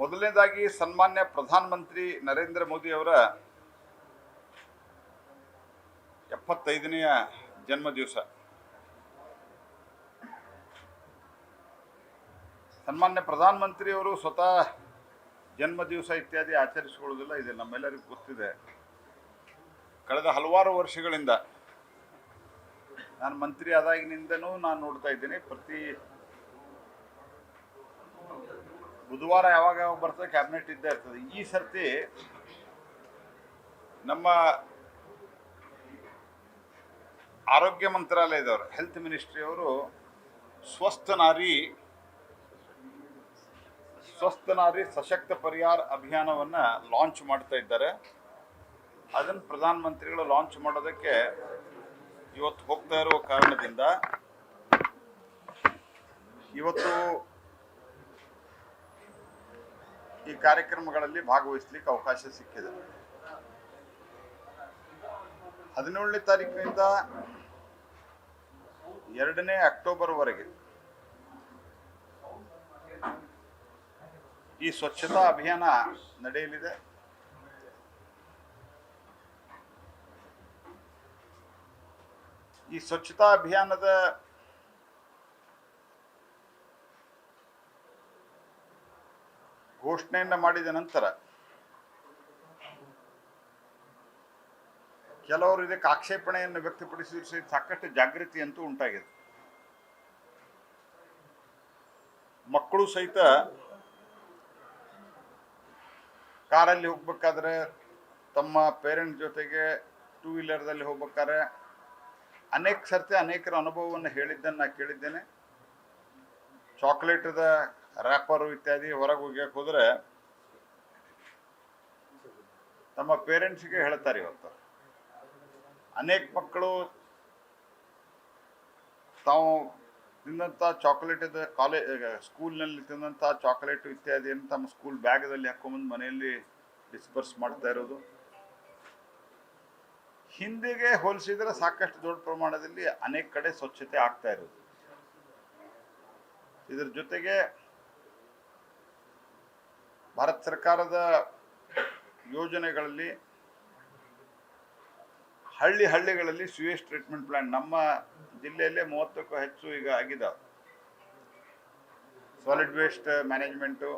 ಮೊದಲನೇದಾಗಿ ಸನ್ಮಾನ್ಯ ಪ್ರಧಾನಮಂತ್ರಿ ನರೇಂದ್ರ ಮೋದಿ ಅವರ 75ನೆಯ ಜನ್ಮ ದಿವಸ. ಸನ್ಮಾನ್ಯ ಪ್ರಧಾನಮಂತ್ರಿ ಅವರು ಸ್ವತಃ ಜನ್ಮ ದಿವಸ ಇತ್ಯಾದಿ ಆಚರಿಸಿಕೊಳ್ಳುವುದಿಲ್ಲ, ಇದೆ ನಮ್ಮೆಲ್ಲರಿಗೂ ಗೊತ್ತಿದೆ. ಕಳೆದ ಹಲವಾರು ವರ್ಷಗಳಿಂದ ನಾನು ಮಂತ್ರಿ ಆದಾಗಿನಿಂದನೂ ನಾನು ನೋಡ್ತಾ ಇದ್ದೀನಿ, ಪ್ರತಿ ಬುಧವಾರ ಯಾವಾಗ ಬರ್ತದೆ ಕ್ಯಾಬಿನೆಟ್ ಇದ್ದೇ ಇರ್ತದೆ. ಈ ಸರ್ತಿ ನಮ್ಮ ಆರೋಗ್ಯ ಮಂತ್ರಾಲಯದವರು, ಹೆಲ್ತ್ ಮಿನಿಸ್ಟ್ರಿ ಅವರು ಸ್ವಸ್ಥ ನಾರಿ ಸಶಕ್ತ ಪರಿಹಾರ ಅಭಿಯಾನವನ್ನು ಲಾಂಚ್ ಮಾಡ್ತಾ ಇದ್ದಾರೆ. ಅದನ್ನು ಪ್ರಧಾನಮಂತ್ರಿಗಳು ಲಾಂಚ್ ಮಾಡೋದಕ್ಕೆ ಇವತ್ತು ಹೋಗ್ತಾ ಇರುವ ಕಾರಣದಿಂದ ಇವತ್ತು ಈ ಕಾರ್ಯಕ್ರಮಗಳಲ್ಲಿ ಭಾಗವಹಿಸಲಿಕ್ಕೆ ಅವಕಾಶ ಸಿಕ್ಕಿದೆ. 17ನೇ ತಾರೀಕಿನಿಂದ 2ನೇ ಅಕ್ಟೋಬರ್ವರೆಗೆ ಈ ಸ್ವಚ್ಛತಾ ಅಭಿಯಾನ ನಡೆಯಲಿದೆ. ಈ ಸ್ವಚ್ಛತಾ ಅಭಿಯಾನದ ಘೋಷಣೆಯನ್ನು ಮಾಡಿದ ನಂತರ ಕೆಲವರು ಇದಕ್ಕೆ ಆಕ್ಷೇಪಣೆಯನ್ನು ವ್ಯಕ್ತಪಡಿಸಿದ ಸಹಿತ ಸಾಕಷ್ಟು ಜಾಗೃತಿ ಅಂತೂ ಉಂಟಾಗಿದೆ. ಮಕ್ಕಳು ಸಹಿತ ಕಾರಲ್ಲಿ ಹೋಗ್ಬೇಕಾದ್ರೆ ತಮ್ಮ ಪೇರೆಂಟ್ಸ್ ಜೊತೆಗೆ ಟೂ ವೀಲರ್ದಲ್ಲಿ ಹೋಗ್ಬೇಕಾದ್ರೆ ಅನೇಕ ಸರ್ತಿ ಅನೇಕರ ಅನುಭವವನ್ನು ಹೇಳಿದ್ದನ್ನು ಕೇಳಿದ್ದೇನೆ. ಚಾಕ್ಲೇಟದ ರ್ಯಾಪರು ಇತ್ಯಾದಿ ಹೊರಗೆ ಹೋಗ್ಯಕ್ಕೆ ಹೋದರೆ ತಮ್ಮ ಪೇರೆಂಟ್ಸ್ಗೆ ಹೇಳ್ತಾರೆ. ಇವತ್ತು ಅನೇಕ ಮಕ್ಕಳು ತಾವು ತಿಂದಂಥ ಚಾಕ್ಲೇಟದ ಸ್ಕೂಲ್ನಲ್ಲಿ ತಿಂದಂಥ ಚಾಕ್ಲೇಟು ಇತ್ಯಾದಿಯನ್ನು ತಮ್ಮ ಸ್ಕೂಲ್ ಬ್ಯಾಗದಲ್ಲಿ ಹಾಕೊಂಬಂದು ಮನೆಯಲ್ಲಿ ಡಿಸ್ಪರ್ಸ್ ಮಾಡ್ತಾ ಇರೋದು. ಹಿಂದಿಗೆ ಹೋಲಿಸಿದರೆ ಸಾಕಷ್ಟು ದೊಡ್ಡ ಪ್ರಮಾಣದಲ್ಲಿ ಅನೇಕ ಕಡೆ ಸ್ವಚ್ಛತೆ ಆಗ್ತಾ ಇರೋದು. ಇದರ ಜೊತೆಗೆ ಭಾರತ ಸರ್ಕಾರದ ಯೋಜನೆಗಳಲ್ಲಿ ಹಳ್ಳಿಗಳಲ್ಲಿ ಸ್ಯೂಯೇಜ್ ಟ್ರೀಟ್ಮೆಂಟ್ ಪ್ಲಾಂಟ್ ನಮ್ಮ ಜಿಲ್ಲೆಯಲ್ಲೇ 30ಕ್ಕೂ ಹೆಚ್ಚು ಈಗ ಆಗಿದ್ದಾವೆ. ಸಾಲಿಡ್ ವೇಸ್ಟ್ ಮ್ಯಾನೇಜ್ಮೆಂಟು,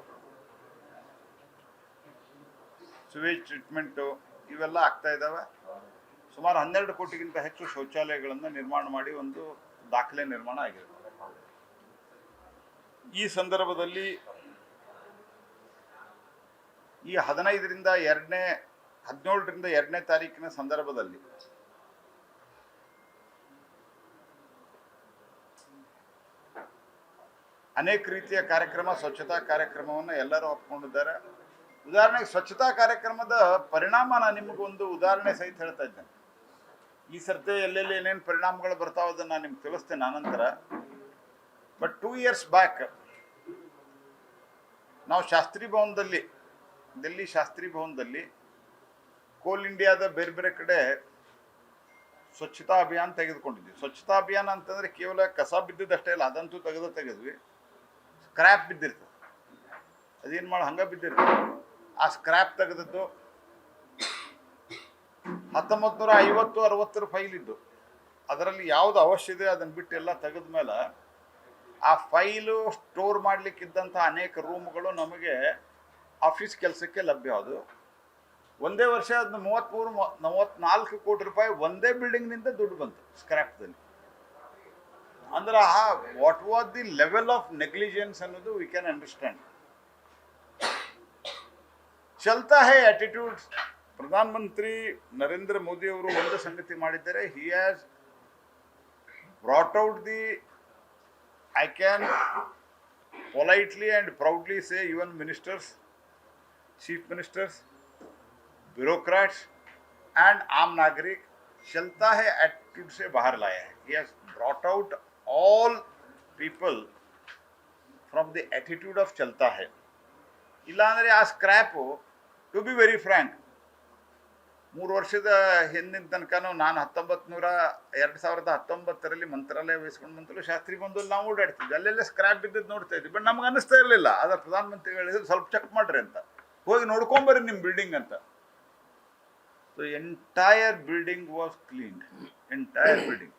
ಸ್ಯೂಯೇಜ್ ಟ್ರೀಟ್ಮೆಂಟು ಇವೆಲ್ಲ ಆಗ್ತಾ ಇದ್ದಾವೆ. ಸುಮಾರು 12 ಕೋಟಿಗಿಂತ ಹೆಚ್ಚು ಶೌಚಾಲಯಗಳನ್ನು ನಿರ್ಮಾಣ ಮಾಡಿ ಒಂದು ದಾಖಲೆ ನಿರ್ಮಾಣ ಆಗಿದೆ. ಈ ಸಂದರ್ಭದಲ್ಲಿ ಈ 17ರಿಂದ 2ನೇ ತಾರೀಕಿನ ಸಂದರ್ಭದಲ್ಲಿ ಅನೇಕ ರೀತಿಯ ಕಾರ್ಯಕ್ರಮ, ಸ್ವಚ್ಛತಾ ಕಾರ್ಯಕ್ರಮವನ್ನು ಎಲ್ಲರೂ ಒಪ್ಕೊಂಡಿದ್ದಾರೆ. ಉದಾಹರಣೆಗೆ ಸ್ವಚ್ಛತಾ ಕಾರ್ಯಕ್ರಮದ ಪರಿಣಾಮ ನಾನು ನಿಮಗೊಂದು ಉದಾಹರಣೆ ಸಹಿತ ಹೇಳ್ತಾ ಇದ್ದೇನೆ. ಈ ಸರ್ತಿ ಎಲ್ಲೆಲ್ಲಿ ಏನೇನು ಪರಿಣಾಮಗಳು ಬರ್ತಾವೆ ಅದನ್ನು ನಾನು ನಿಮ್ಗೆ ತಿಳಿಸ್ತೇನೆ ಆನಂತರ. ಬಟ್ 2 years ಬ್ಯಾಕ್ ನಾವು ಶಾಸ್ತ್ರಿ ಭವನದಲ್ಲಿ, ದಿಲ್ಲಿ ಶಾಸ್ತ್ರಿ ಭವನದಲ್ಲಿ ಕೋಲ್ ಇಂಡಿಯಾದ ಬೇರೆ ಬೇರೆ ಕಡೆ ಸ್ವಚ್ಛತಾ ಅಭಿಯಾನ ತೆಗೆದುಕೊಂಡಿದ್ವಿ. ಸ್ವಚ್ಛತಾ ಅಭಿಯಾನ ಅಂತಂದರೆ ಕೇವಲ ಕಸ ಬಿದ್ದಿದ್ದಷ್ಟೇ ಇಲ್ಲ, ಅದಂತೂ ತೆಗೆದ್ವಿ. ಸ್ಕ್ರ್ಯಾಪ್ ಬಿದ್ದಿರ್ತದೆ, ಅದೇನು ಮಾಡಿ ಹಂಗೆ ಬಿದ್ದಿರ್ತದೆ. ಆ ಸ್ಕ್ರ್ಯಾಪ್ ತೆಗೆದದ್ದು 1950-60 ಫೈಲ್ ಇದ್ದು, ಅದರಲ್ಲಿ ಯಾವುದು ಅವಶ್ಯ ಇದೆ ಅದನ್ನು ಬಿಟ್ಟು ಎಲ್ಲ ತೆಗೆದ ಮೇಲೆ ಆ ಫೈಲು ಸ್ಟೋರ್ ಮಾಡಲಿಕ್ಕಿದ್ದಂಥ ಅನೇಕ ರೂಮ್ಗಳು ನಮಗೆ ಆಫೀಸ್ ಕೆಲಸಕ್ಕೆ ಲಭ್ಯವಾದವು. ಒಂದೇ ವರ್ಷ ಅದನ್ನ 34 ಕೋಟಿ ರೂಪಾಯಿ ಒಂದೇ ಬಿಲ್ಡಿಂಗ್ನಿಂದ ದುಡ್ಡು ಬಂತು ಸ್ಕ್ರ್ಯಾಪ್ದಲ್ಲಿ. ಅಂದ್ರೆ what was the level of negligence ಅನ್ನೋದು ವಿ ಕ್ಯಾನ್ ಅಂಡರ್ಸ್ಟ್ಯಾಂಡ್. ಚಲ್ತಾ ಹೈ ಆಟಿಟ್ಯೂಡ್. ಪ್ರಧಾನಮಂತ್ರಿ ನರೇಂದ್ರ ಮೋದಿ ಅವರು ಒಂದು ಸಂಗತಿ ಮಾಡಿದ್ದಾರೆ. He has brought out the, I can politely and proudly say, even ministers, chief ministers, bureaucrats and आम नागरिक चलता है attitude से बाहर लाया है. He has brought out all people from the attitude of चलता है. ಇಲ್ಲ ಅಂದರೆ ಆ ಸ್ಕ್ರ್ಯಾಪು, ಟು ಬಿ ವೆರಿ ಫ್ರ್ಯಾಂಕ್, 3 ವರ್ಷದ ಹಿಂದಿನ ತನಕನೂ ನಾನು 2019ರಲ್ಲಿ ಮಂತ್ರಾಲಯ ವಹಿಸ್ಕೊಂಡು ಬಂತಲೂ ಶಾಸ್ತ್ರಿ ಬಂದಲ್ಲಿ ನಾವು ಓಡಾಡ್ತಿದ್ವಿ, ಅಲ್ಲೆಲ್ಲ ಸ್ಕ್ರಾಪ್ ಬಿದ್ದದ್ದು ನೋಡ್ತಾ ಇದ್ವಿ. ಬಟ್ ನಮ್ಗೆ ಅನ್ನಿಸ್ತಾ ಇರಲಿಲ್ಲ. ಅದರ ಪ್ರಧಾನಮಂತ್ರಿಗಳು ಹೇಳಿದ್ರು ಸ್ವಲ್ಪ ಚೆಕ್ ಮಾಡ್ರಿ ಅಂತ, ಹೋಗಿ ನೋಡ್ಕೊಂಬರ್ರಿ ನಿಮ್ಮ ಬಿಲ್ಡಿಂಗ್ ಅಂತ. So entire building was cleaned, entire building.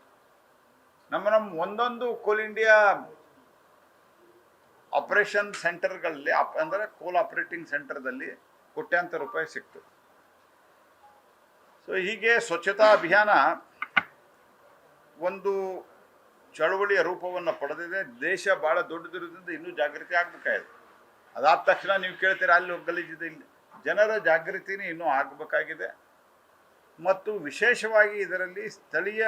ನಮ್ಮ ಒಂದೊಂದು ಕೋಲ್ ಇಂಡಿಯಾ ಆಪರೇಷನ್ ಸೆಂಟರ್ಗಳಲ್ಲಿ ಅಂದರೆ ಕೋಲ್ ಆಪರೇಟಿಂಗ್ ಸೆಂಟರ್ದಲ್ಲಿ ಕೋಟ್ಯಾಂತರ ರೂಪಾಯಿ ಸಿಕ್ತು. ಸೊ ಹೀಗೆ ಸ್ವಚ್ಛತಾ ಅಭಿಯಾನ ಒಂದು ಚಳವಳಿಯ ರೂಪವನ್ನು ಪಡೆದಿದೆ. ದೇಶ ಭಾಳ ದೊಡ್ಡದಿರೋದ್ರಿಂದ ಇನ್ನೂ ಜಾಗೃತಿ ಆಗಬೇಕಾಗಿದೆ. ಅದಾದ ತಕ್ಷಣ ನೀವು ಕೇಳ್ತೀರ ಅಲ್ಲಿ ಗಲೀಜಿದೆ, ಇಲ್ಲಿ ಜನರ ಜಾಗೃತಿನೇ ಇನ್ನೂ ಆಗಬೇಕಾಗಿದೆ. ಮತ್ತು ವಿಶೇಷವಾಗಿ ಇದರಲ್ಲಿ ಸ್ಥಳೀಯ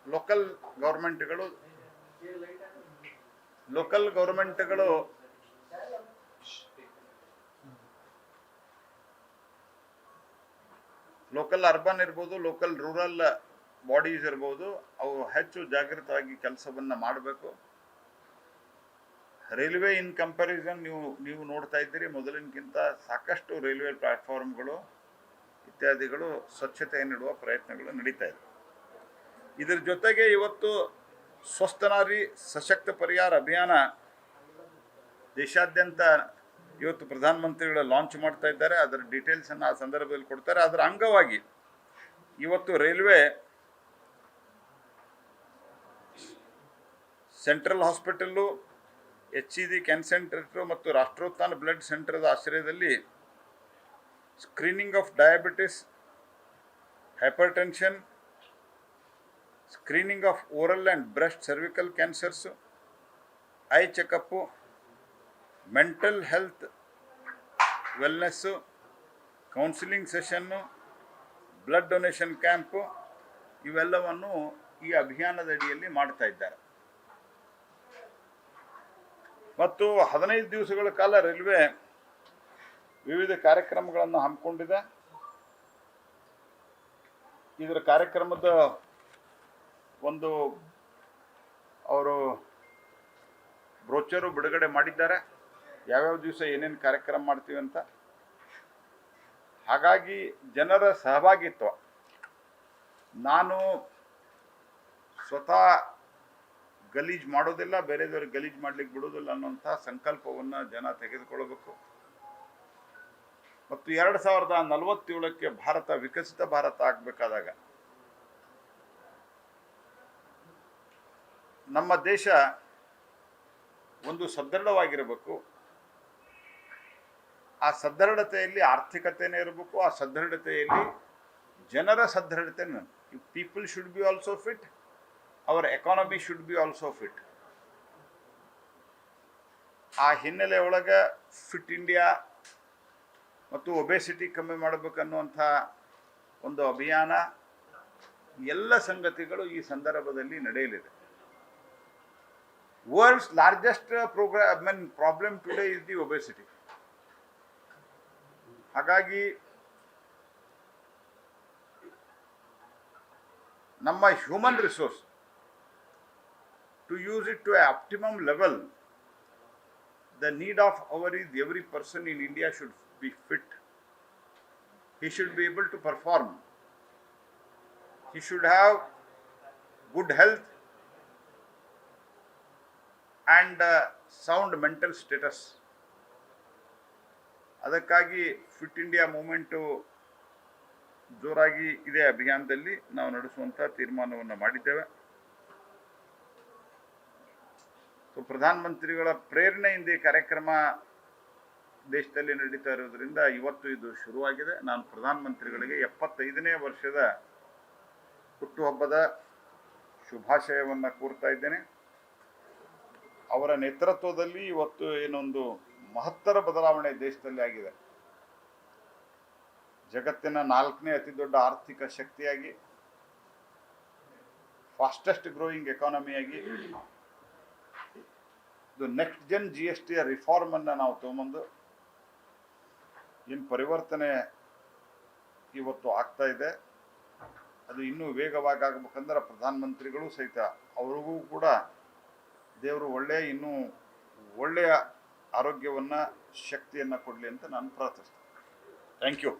ಲೋಕಲ್ ಗೌರ್ಮೆಂಟ್ಗಳು ಲೋಕಲ್ ಅರ್ಬನ್ ಇರ್ಬೋದು, ಲೋಕಲ್ ರೂರಲ್ ಬಾಡೀಸ್ ಇರ್ಬೋದು, ಅವು ಹೆಚ್ಚು ಜಾಗೃತವಾಗಿ ಕೆಲಸವನ್ನು ಮಾಡಬೇಕು. ರೈಲ್ವೆ ಇನ್ ಕಂಪ್ಯಾರಿಸನ್ ನೀವು ನೋಡ್ತಾ ಇದ್ದೀರಿ, ಮೊದಲಿನಕ್ಕಿಂತ ಸಾಕಷ್ಟು ರೈಲ್ವೆ ಪ್ಲಾಟ್ಫಾರ್ಮ್ಗಳು ಇತ್ಯಾದಿಗಳು ಸ್ವಚ್ಛತೆಯನ್ನಿಡುವ ಪ್ರಯತ್ನಗಳು ನಡೀತಾ ಇದೆ. ಇದರ ಜೊತೆಗೆ ಇವತ್ತು ಸ್ವಸ್ಥ ನಾರಿ ಸಶಕ್ತ ಪರಿಹಾರ ಅಭಿಯಾನ ದೇಶಾದ್ಯಂತ ಇವತ್ತು ಪ್ರಧಾನಮಂತ್ರಿಗಳು ಲಾಂಚ್ ಮಾಡ್ತಾ ಇದ್ದಾರೆ. ಅದರ ಡೀಟೇಲ್ಸನ್ನು ಆ ಸಂದರ್ಭದಲ್ಲಿ ಕೊಡ್ತಾರೆ. ಅದರ ಅಂಗವಾಗಿ ಇವತ್ತು railway central hospital, HCG cancer centre ಮತ್ತು ರಾಷ್ಟ್ರೋತ್ಥಾನ ಬ್ಲಡ್ ಸೆಂಟರ್ದ ಆಶ್ರಯದಲ್ಲಿ screening of diabetes, hypertension, screening of oral and breast cervical cancers, eye checkup, mental health wellness, counselling session, blood donation camp ಇವೆಲ್ಲವನ್ನು ಈ ಅಭಿಯಾನದ ಅಡಿಯಲ್ಲಿ ಮಾಡ್ತಾ ಇದ್ದಾರೆ. ಮತ್ತು 15 ದಿವಸಗಳ ಕಾಲ ರೈಲ್ವೆ ವಿವಿಧ ಕಾರ್ಯಕ್ರಮಗಳನ್ನು ಹಮ್ಮಿಕೊಂಡಿದೆ. ಇದರ ಕಾರ್ಯಕ್ರಮದ ಒಂದು ಅವರು ಬ್ರೋಚರು ಬಿಡುಗಡೆ ಮಾಡಿದ್ದಾರೆ, ಯಾವ್ಯಾವ ದಿವಸ ಏನೇನು ಕಾರ್ಯಕ್ರಮ ಮಾಡ್ತೀವಿ ಅಂತ. ಹಾಗಾಗಿ ಜನರ ಸಹಭಾಗಿತ್ವ, ನಾನು ಸ್ವತಃ ಗಲೀಜು ಮಾಡೋದಿಲ್ಲ, ಬೇರೆದವ್ರಿಗೆ ಗಲೀಜು ಮಾಡ್ಲಿಕ್ಕೆ ಬಿಡೋದಿಲ್ಲ ಅನ್ನೋಂಥ ಸಂಕಲ್ಪವನ್ನು ಜನ ತೆಗೆದುಕೊಳ್ಬೇಕು. ಮತ್ತು 2047ಕ್ಕೆ ಭಾರತ ವಿಕಸಿತ ಭಾರತ ಆಗಬೇಕಾದಾಗ ನಮ್ಮ ದೇಶ ಒಂದು ಸದೃಢವಾಗಿರಬೇಕು. ಆ ಸದೃಢತೆಯಲ್ಲಿ ಆರ್ಥಿಕತೆನೇ ಇರಬೇಕು. ಆ ಸದೃಢತೆಯಲ್ಲಿ ಜನರ ಸದೃಢತೆ, people should be also fit, our economy should be also fit. ಆ ಹಿನ್ನೆಲೆ ಒಳಗೆ ಫಿಟ್ ಇಂಡಿಯಾ ಮತ್ತು ಒಬೆಸಿಟಿ ಕಮ್ಮಿ ಮಾಡಬೇಕನ್ನುವಂಥ ಒಂದು ಅಭಿಯಾನ, ಎಲ್ಲ ಸಂಗತಿಗಳು ಈ ಸಂದರ್ಭದಲ್ಲಿ ನಡೆಯಲಿದೆ. World's largest problem today is the obesity. ಹಾಗಾಗಿ ನಮ್ಮ human resource to use it to an optimum level, the need of every person in India should be fit. He should be able to perform. He should have good health and sound mental status. ಅದಕ್ಕಾಗಿ fit India movement ಜೋರಾಗಿ ಇದೇ ಅಭಿಯಾನದಲ್ಲಿ ನಾವು ನಡೆಸುವಂಥ ತೀರ್ಮಾನವನ್ನು ಮಾಡಿದ್ದೇವೆ. So ಪ್ರಧಾನಮಂತ್ರಿಗಳ ಪ್ರೇರಣೆಯಿಂದ ಈ ಕಾರ್ಯಕ್ರಮ ದೇಶದಲ್ಲಿ ನಡೀತಾ ಇರೋದ್ರಿಂದ ಇವತ್ತು ಇದು ಶುರುವಾಗಿದೆ. ನಾನು ಪ್ರಧಾನಮಂತ್ರಿಗಳಿಗೆ 75ನೇ ವರ್ಷದ ಹುಟ್ಟುಹಬ್ಬದ ಶುಭಾಶಯವನ್ನು ಕೋರ್ತಾ ಇದ್ದೇನೆ. ಅವರ ನೇತೃತ್ವದಲ್ಲಿ ಇವತ್ತು ಏನೊಂದು ಮಹತ್ತರ ಬದಲಾವಣೆ ದೇಶದಲ್ಲಿ ಆಗಿದೆ. ಜಗತ್ತಿನ 4ನೇ ಅತಿ ದೊಡ್ಡ ಆರ್ಥಿಕ ಶಕ್ತಿಯಾಗಿ, ಫಾಸ್ಟೆಸ್ಟ್ ಗ್ರೋಯಿಂಗ್ ಎಕಾನಮಿಯಾಗಿ, ಇದು ನೆಕ್ಸ್ಟ್ ಜನ್ GST ರಿಫಾರ್ಮನ್ನು ನಾವು ತೊಗೊಂಬಂದು ಏನು ಪರಿವರ್ತನೆ ಇವತ್ತು ಆಗ್ತಾ ಇದೆ, ಅದು ಇನ್ನೂ ವೇಗವಾಗಿ ಆಗಬೇಕಂದ್ರೆ ಪ್ರಧಾನಮಂತ್ರಿಗಳು ಸಹಿತ ಅವ್ರಿಗೂ ಕೂಡ ದೇವರು ಇನ್ನೂ ಒಳ್ಳೆಯ ಆರೋಗ್ಯವನ್ನು, ಶಕ್ತಿಯನ್ನು ಕೊಡಲಿ ಅಂತ ನಾನು ಪ್ರಾರ್ಥಿಸ್ತೇನೆ. Thank you.